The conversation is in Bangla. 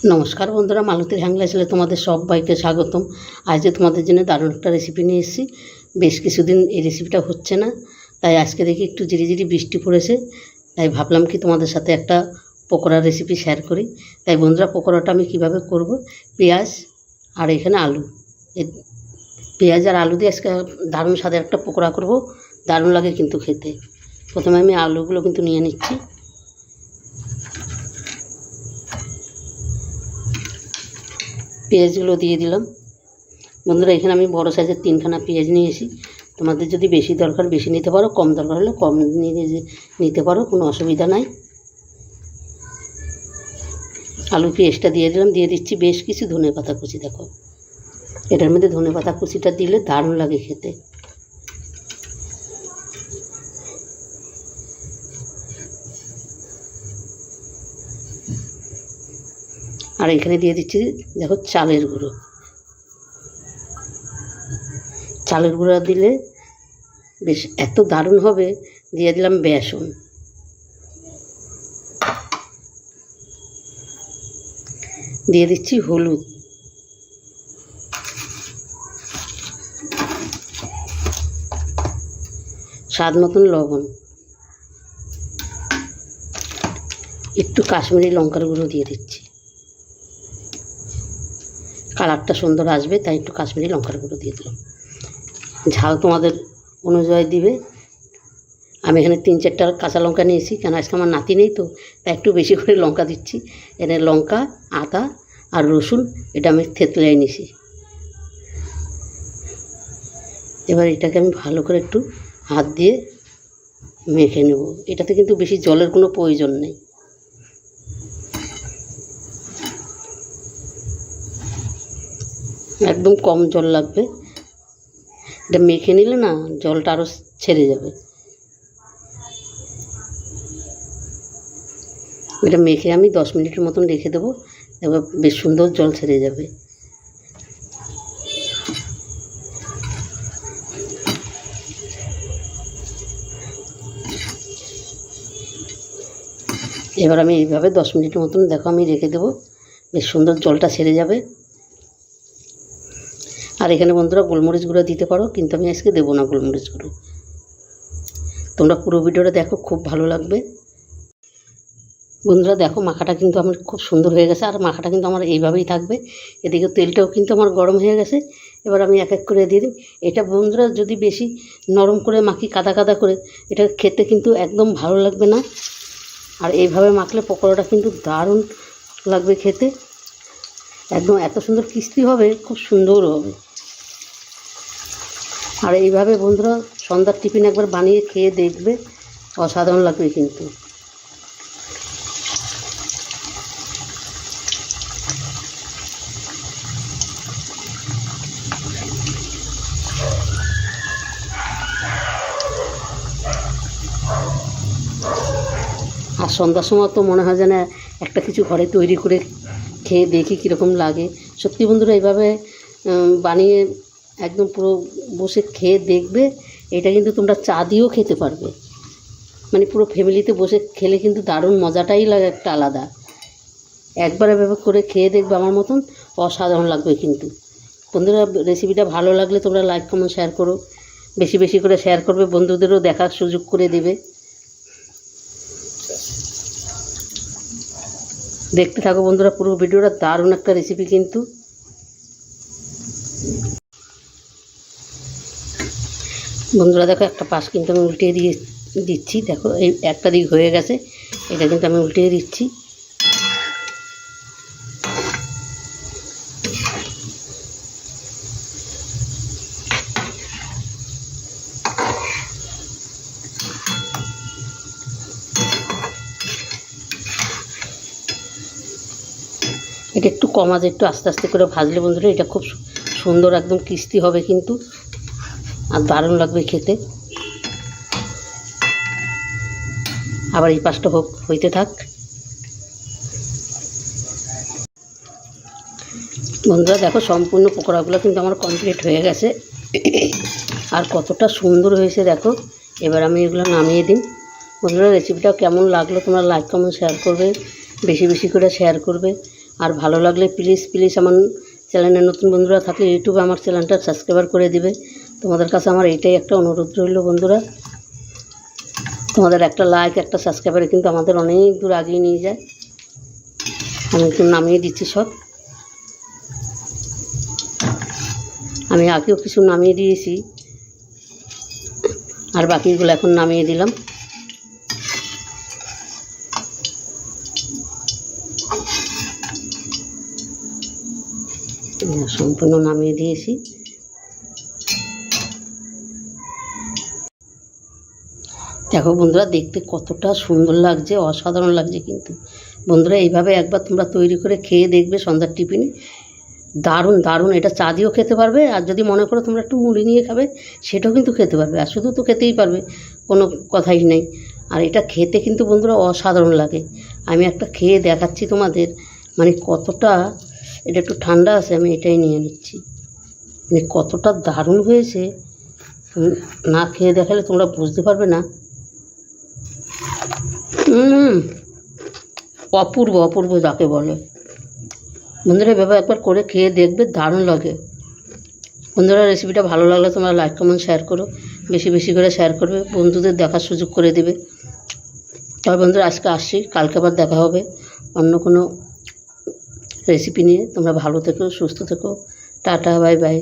নমস্কার বন্ধুরা, মালতীর হ্যাংলা ছেলে তোমাদের সবাইকে স্বাগতম। আজ তোমাদের জন্য দারুণ একটা রেসিপি নিয়ে এসেছি। বেশ কিছুদিন এই রেসিপিটা হচ্ছে না, তাই আজকে দেখি একটু ঝিরিঝিরি বৃষ্টি পড়েছে, তাই ভাবলাম কি তোমাদের সাথে একটা পকোড়ার রেসিপি শেয়ার করি। তাই বন্ধুরা, পকোড়াটা আমি কিভাবে করব, পেঁয়াজ আর এখানে আলু, এই পেঁয়াজ আর আলু দিয়ে আজকে দারুণ স্বাদের একটা পকোড়া করব। দারুণ লাগে কিন্তু খেতে। প্রথমে আমি আলুগুলো কিন্তু নিয়ে নিচ্ছি। পেঁয়াজগুলো দিয়ে দিলাম। বন্ধুরা, এখানে আমি বড় সাইজের 3খানা পেঁয়াজ নিয়েছি। তোমাদের যদি বেশি দরকার বেশি নিতে পারো, কম দরকার হলে কম নিতে পারো, কোনো অসুবিধা নাই। আলু পেঁয়াজটা দিয়ে দিলাম। দিয়ে দিচ্ছি বেশ কিছু ধনেপাতা কুচি। দেখো, এটার মধ্যে ধনেপাতা কুচিটা দিলে দারুণ লাগে খেতে। আর এখানে দিয়ে দিচ্ছি দেখো চালের গুঁড়ো। চালের গুঁড়ো দিলে বেশ এত দারুণ হবে। দিয়ে দিলাম বেসন। দিয়ে দিচ্ছি হলুদ। স্বাদ মতন লবণ। একটু কাশ্মীরি লঙ্কার গুঁড়ো দিয়ে দিচ্ছি, কালারটা সুন্দর আসবে, তাই একটু কাশ্মীরি লঙ্কার গুঁড়ো দিয়ে দিলাম। ঝাল তোমাদের অনুযায়ী দিবে। আমি এখানে 3-4টা কাঁচা লঙ্কা নিয়েছি, কেন আজকে আমার নাতি নেই তো, তাই একটু বেশি করে লঙ্কা দিচ্ছি। এখানে লঙ্কা, আদা আর রসুন এটা আমি থেতলে নিয়েছি। এবার এটাকে আমি ভালো করে একটু হাত দিয়ে মেখে নেব। এটাতে কিন্তু বেশি জলের কোনো প্রয়োজন নেই। একদম কম জল লাগবে। এটা মেখে নিলে না জলটা আরও ছেড়ে যাবে। এটা মেখে আমি 10 মিনিটের মতন রেখে দেবো। এবার বেশ সুন্দর জল ছেড়ে যাবে। এবার আমি এইভাবে 10 মিনিটের মতন দেখো আমি রেখে দেবো, বেশ সুন্দর জলটা ছেড়ে যাবে। আর এখানে বন্ধুরা গোলমরিচ গুঁড়ো দিতে পারো, কিন্তু আমি আজকে দেবো না গোলমরিচ গুঁড়ো। তোমরা পুরো ভিডিওটা দেখো, খুব ভালো লাগবে। বন্ধুরা দেখো, মাখাটা কিন্তু আমার খুব সুন্দর হয়ে গেছে। আর মাখাটা কিন্তু আমার এইভাবেই থাকবে। এদিকে তেলটাও কিন্তু আমার গরম হয়ে গেছে। এবার আমি এক এক করে দিয়ে দিই। এটা বন্ধুরা যদি বেশি নরম করে মাখি, কাদা কাদা করে, এটা খেতে কিন্তু একদম ভালো লাগবে না। আর এইভাবে মাখলে পকোড়াটা কিন্তু দারুণ লাগবে খেতে। একদম এত সুন্দর ক্রিস্পি হবে, খুব সুন্দর হবে। আর এইভাবে বন্ধুরা সন্ধ্যার টিফিন একবার বানিয়ে খেয়ে দেখবে, অসাধারণ লাগবে কিন্তু। আর সন্ধ্যার সময় তো মনে হয় যেন একটা কিছু ঘরে তৈরি করে খেয়ে দেখি কীরকম লাগে। সত্যি বন্ধুরা, এইভাবে বানিয়ে একদম পুরো বসে খেয়ে দেখবে। এটা কিন্তু তোমরা চা দিয়েও খেতে পারবে, মানে পুরো ফ্যামিলিতে বসে খেলে কিন্তু দারুণ মজাটাই লাগে একটা আলাদা। একবার এভাবে করে খেয়ে দেখবে, আমার মতন অসাধারণ লাগবে কিন্তু। বন্ধুরা, রেসিপিটা ভালো লাগলে তোমরা লাইক কমেন্ট শেয়ার করো, বেশি বেশি করে শেয়ার করবে, বন্ধুদেরও দেখার সুযোগ করে দেবে। দেখতে থাকো বন্ধুরা পুরো ভিডিওটা, দারুণ একটা রেসিপি কিন্তু। বন্ধুরা দেখো, একটা পাশ কিন্তু আমি উল্টিয়ে দিচ্ছি। দেখো, এই একটা দিক হয়ে গেছে, এটা কিন্তু আমি উল্টিয়ে দিচ্ছি। এটা একটু কম আঁচে একটু আস্তে আস্তে করে ভাজলে বন্ধুরা এটা খুব সুন্দর একদম ক্রিস্পি হবে কিন্তু, আর দারুণ লাগবে খেতে। আবার এই পাশটা হইতে থাক। বন্ধুরা দেখো, সম্পূর্ণ পকোড়াগুলো কিন্তু আমার কমপ্লিট হয়ে গেছে। আর কতটা সুন্দর হয়েছে দেখো। এবার আমি এগুলো নামিয়ে দিই। বন্ধুরা, রেসিপিটা কেমন লাগলো তোমরা লাইক কমেন্ট শেয়ার করবে, বেশি বেশি করে শেয়ার করবে। আর ভালো লাগলে প্লিজ প্লিজ আমার চ্যানেলে নতুন বন্ধুরা থাকলে ইউটিউবে আমার চ্যানেলটা সাবস্ক্রাইব করে দিবে। তোমাদের কাছে আমার এইটাই একটা অনুরোধ রইল বন্ধুরা, তোমাদের একটা লাইক একটা সাবস্ক্রাইবারে কিন্তু আমাদের অনেক দূর আগিয়ে নিয়ে যায়। আমি একটু নামিয়ে দিচ্ছি সব, আমি আগেও কিছু নামিয়ে দিয়েছি আর বাকিগুলো এখন নামিয়ে দিলাম। সম্পূর্ণ নামিয়ে দিয়েছি। দেখো বন্ধুরা, দেখতে কতটা সুন্দর লাগছে, অসাধারণ লাগছে। কিন্তু বন্ধুরা এইভাবে একবার তোমরা তৈরি করে খেয়ে দেখবে সন্ধ্যার টিফিনে, দারুণ দারুণ। এটা চা দিয়েও খেতে পারবে, আর যদি মনে করো তোমরা একটু মুড়ি নিয়ে খাবে সেটাও কিন্তু খেতে পারবে, আর শুধু তো খেতেই পারবে, কোনো কথাই নেই। আর এটা খেতে কিন্তু বন্ধুরা অসাধারণ লাগে। আমি একটা খেয়ে দেখাচ্ছি তোমাদের, মানে কতটা, এটা একটু ঠান্ডা আছে, আমি এটাই নিয়ে নিচ্ছি, মানে কতটা দারুণ হয়েছে। না খেয়ে দেখালে তোমরা বুঝতে পারবে না। অপূর্ব অপূর্ব যাকে বলে। বন্ধুরা এভাবে একবার করে খেয়ে দেখবে, দারুণ লাগে। বন্ধুরা রেসিপিটা ভালো লাগলে তোমরা লাইক কমেন্ট শেয়ার করো, বেশি বেশি করে শেয়ার করবে, বন্ধুদের দেখার সুযোগ করে দেবে। তবে বন্ধুরা আজকে আসছি, কালকে আবার দেখা হবে অন্য কোনো রেসিপি নিয়ে। তোমরা ভালো থেকো, সুস্থ থেকো, টাটা, বাই বাই।